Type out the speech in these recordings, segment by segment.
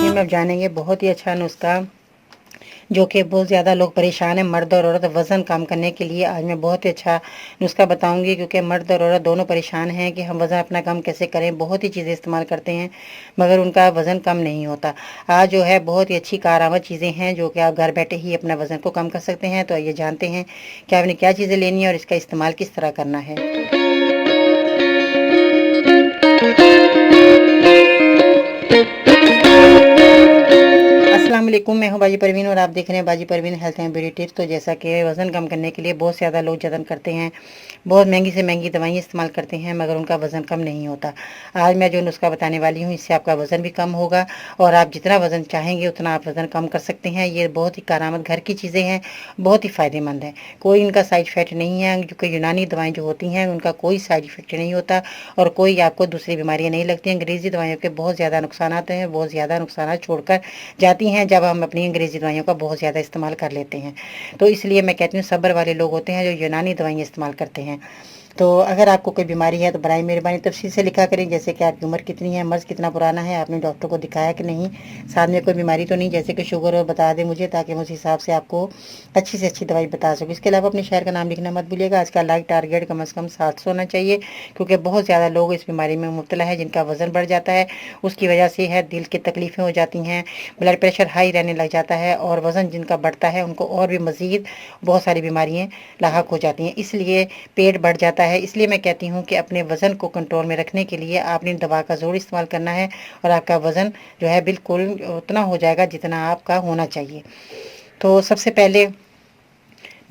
रहीम। अब जानेंगे बहुत ही अच्छा नुस्खा जो कि बहुत ज़्यादा लोग परेशान हैं, मर्द और औरत वज़न कम करने के लिए। आज मैं बहुत ही अच्छा नुस्खा बताऊंगी क्योंकि मर्द और औरत दोनों परेशान हैं कि हम वज़न अपना कम कैसे करें। बहुत ही चीज़ें इस्तेमाल करते हैं मगर उनका वज़न कम नहीं होता। आज जो है बहुत ही अच्छी कारआमद चीज़ें हैं जो कि आप घर बैठे ही अपना वज़न को कम कर सकते हैं। तो आइए जानते हैं कि आपने क्या चीज़ें लेनी है और इसका इस्तेमाल किस तरह करना है। अस्सलाम वालेकुम, मैं हूं बाजी परवीन और आप देख रहे हैं बाजी Parveen health and beauty tips. तो जैसा कि वज़न कम करने के लिए बहुत ज़्यादा लोग जतन करते हैं, बहुत महंगी से महंगी दवाइयाँ इस्तेमाल करते हैं मगर उनका वज़न कम नहीं होता। आज मैं जो नुस्खा बताने वाली हूँ इससे आपका वज़न भी कम होगा और आप जितना वज़न चाहेंगे उतना आप वज़न कम कर सकते हैं। ये बहुत ही कारआमद घर की चीज़ें हैं, बहुत ही फ़ायदेमंद है। कोई इनका साइड इफ़ेक्ट नहीं है, क्योंकि यूनानी दवाएँ जो होती हैं उनका कोई साइड इफ़ेक्ट नहीं होता और कोई आपको दूसरी बीमारियाँ नहीं लगती। अंग्रेज़ी दवाइयों के बहुत ज़्यादा नुकसान हैं, बहुत ज़्यादा नुकसान छोड़कर जाती हैं जब हम अपनी अंग्रेज़ी दवाइयों का बहुत ज़्यादा इस्तेमाल कर लेते हैं। तो इसलिए मैं कहती हूँ सब्र वाले लोग होते हैं जो यूनानी दवाइयाँ इस्तेमाल करते हैं। तो अगर आपको कोई बीमारी है तो बराए मेहरबानी तफसील से लिखा करें, जैसे कि आपकी उम्र कितनी है, मर्ज़ कितना पुराना है, आपने डॉक्टर को दिखाया कि नहीं, साथ में कोई बीमारी तो नहीं जैसे कि शुगर और बता दें मुझे, ताकि मैं उस हिसाब से आपको अच्छी से अच्छी दवाई बता सकूँ। इसके अलावा अपने शहर का नाम लिखना मत भूलिएगा। आज का लाइक टारगेट कम से कम 700 होना चाहिए क्योंकि बहुत ज़्यादा लोग इस बीमारी में मुब्तला है जिनका वज़न बढ़ जाता है। उसकी वजह से है दिल की तकलीफ़ें हो जाती हैं, ब्लड प्रेशर हाई रहने लग जाता है और वज़न जिनका बढ़ता है उनको और भी मज़ीद बहुत सारी बीमारियाँ लाहक हो जाती हैं, इसलिए पेट बढ़ जाता है। इसलिए मैं कहती हूँ कि अपने वज़न को कंट्रोल में रखने के लिए आपने दवा का ज़रूर इस्तेमाल करना है और आपका वज़न जो है बिल्कुल उतना हो जाएगा जितना आपका होना चाहिए। तो सबसे पहले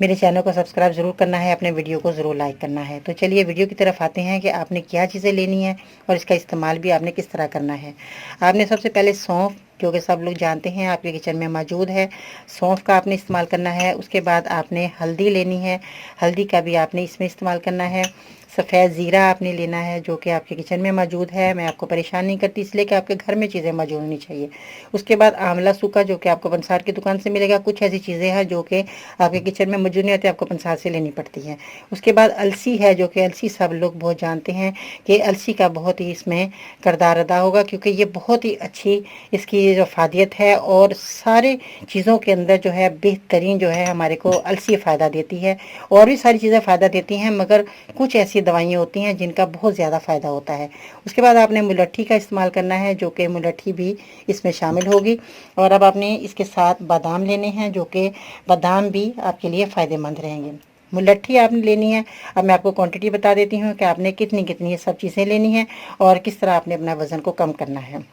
मेरे चैनल को सब्सक्राइब ज़रूर करना है, अपने वीडियो को ज़रूर लाइक करना है। तो चलिए वीडियो की तरफ आते हैं कि आपने क्या चीज़ें लेनी है और इसका इस्तेमाल भी आपने किस तरह करना है। आपने सबसे पहले सौंफ, जो कि सब लोग जानते हैं आपके किचन में मौजूद है, सौंफ का आपने इस्तेमाल करना है। उसके बाद आपने हल्दी लेनी है, हल्दी का भी आपने इसमें इस्तेमाल करना है। सफ़ेद ज़ीरा आपने लेना है जो कि आपके किचन में मौजूद है। मैं आपको परेशान नहीं करती इसलिए कि आपके घर में चीज़ें मौजूद होनी चाहिए। उसके बाद आंवला सूखा जो कि आपको पंसार की दुकान से मिलेगा। कुछ ऐसी चीज़ें हैं जो कि आपके किचन में मौजूद नहीं होती, आपको पंसार से लेनी पड़ती हैं। उसके बाद अलसी है, जो कि अलसी सब लोग बहुत जानते हैं कि अलसी का बहुत ही इसमें किरदार अदा होगा क्योंकि ये बहुत ही अच्छी इसकी जो फ़ायदियत है और सारे चीज़ों के अंदर जो है बेहतरीन जो है हमारे को अलसी फ़ायदा देती है। और भी सारी चीज़ें फ़ायदा देती हैं मगर कुछ ऐसी दवाइयाँ होती हैं जिनका बहुत ज़्यादा फ़ायदा होता है। उसके बाद आपने मुलट्ठी का इस्तेमाल करना है जो कि मुलट्ठी भी इसमें शामिल होगी। और अब आपने इसके साथ बादाम लेने हैं जो कि बादाम भी आपके लिए फ़ायदेमंद रहेंगे। मुलट्ठी आपने लेनी है। अब मैं आपको क्वांटिटी बता देती हूँ कि आपने कितनी कितनी ये सब चीज़ें लेनी है और किस तरह आपने अपना वज़न को कम करना है।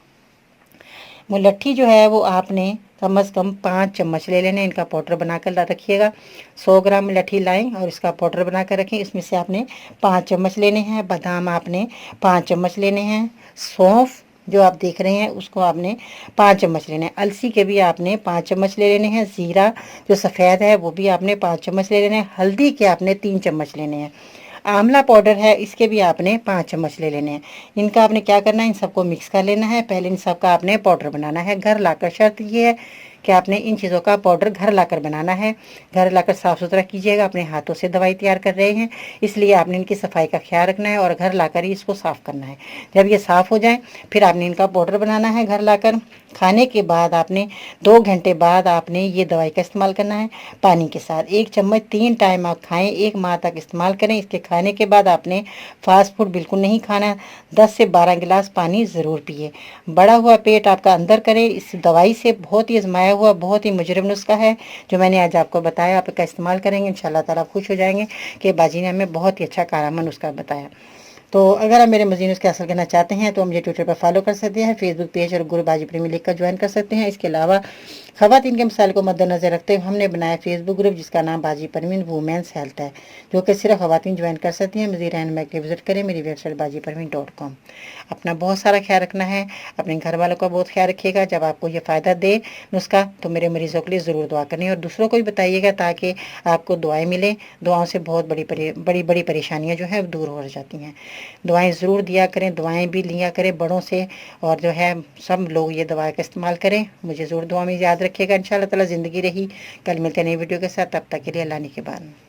मुलट्ठी जो है वो आपने कम से कम 5 चम्मच ले लेने, इनका पाउडर बनाकर रखिएगा। 100 ग्राम मुलट्ठी लाएं और इसका पाउडर बनाकर रखें। इसमें से आपने 5 चम्मच लेने हैं। बादाम आपने 5 चम्मच लेने हैं। सौंफ जो आप देख रहे हैं उसको आपने 5 चम्मच लेने हैं। अलसी के भी आपने 5 चम्मच ले लेने हैं। ज़ीरा जो सफ़ेद है वो भी आपने 5 चम्मच ले लेने हैं। हल्दी के आपने 3 चम्मच लेने हैं। आंवला पाउडर है इसके भी आपने 5 चम्मच ले लेने हैं। इनका आपने क्या करना है, इन सबको मिक्स कर लेना है। पहले इन सब का आपने पाउडर बनाना है घर लाकर। शर्त ये है कि आपने इन चीज़ों का पाउडर घर लाकर बनाना है। घर लाकर साफ़ सुथरा कीजिएगा। अपने हाथों से दवाई तैयार कर रहे हैं इसलिए आपने इनकी सफाई का ख्याल रखना है और घर लाकर ही इसको साफ़ करना है। जब ये साफ़ हो जाए फिर आपने इनका पाउडर बनाना है घर लाकर। खाने के बाद आपने 2 घंटे बाद आपने ये दवाई का इस्तेमाल करना है पानी के साथ। 1 चम्मच 3 टाइम आप खाएं, 1 माह तक इस्तेमाल करें। इसके खाने के बाद आपने फास्ट फूड बिल्कुल नहीं खाना। 10 से 12 गिलास पानी ज़रूर पिए। बड़ा हुआ पेट आपका अंदर करें। इस दवाई से बहुत ही आजमाया हुआ बहुत ही मुजरब नुस्खा है जो मैंने आज आपको बताया। आप इसका इस्तेमाल करेंगे इंशाल्लाह ताला खुश हो जाएंगे कि बाजी ने हमें बहुत ही अच्छा कारगर नुस्खा बताया। तो अगर आप मेरे मज़ीद नुस्खे हासिल करना चाहते हैं तो मुझे ट्विटर पर फॉलो कर सकते हैं, फेसबुक पेज और ग्रुप बाजी प्रेमी लिख कर ज्वाइन कर सकते हैं। इसके अलावा ख़वातीन के मसाइल को मद्देनज़र रखते हुए हमने बनाया फेसबुक ग्रुप जिसका नाम बाजी परवीन वुमेंस हेल्थ है, जो कि सिर्फ ख़वातीन ज्वाइन कर सकती हैं। मज़ीद रहनुमाई के विज़िट करें मेरी वेबसाइट bajiparveen.com। अपना बहुत सारा ख्याल रखना है, अपने घर वालों का बहुत ख्याल रखिएगा। जब आपको ये फ़ायदा दे नुस्खा तो मेरे मरीज़ों के लिए ज़रूर दुआ करनी और दूसरों को भी बताइएगा ताकि आपको दुआएँ मिलें। दुआओं से बहुत बड़ी परेशानियाँ जो है दूर हो जाती हैं। दुआएं ज़रूर दिया करें, दुआएं भी लिया करें बड़ों से और जो है सब लोग ये दवा का इस्तेमाल करें। मुझे ज़रूर दुआ में याद रखिएगा। इंशाल्लाह ताला ज़िंदगी रही। कल मिलते हैं नई वीडियो के साथ, तब तक के लिए अल्लाह ने के बाद।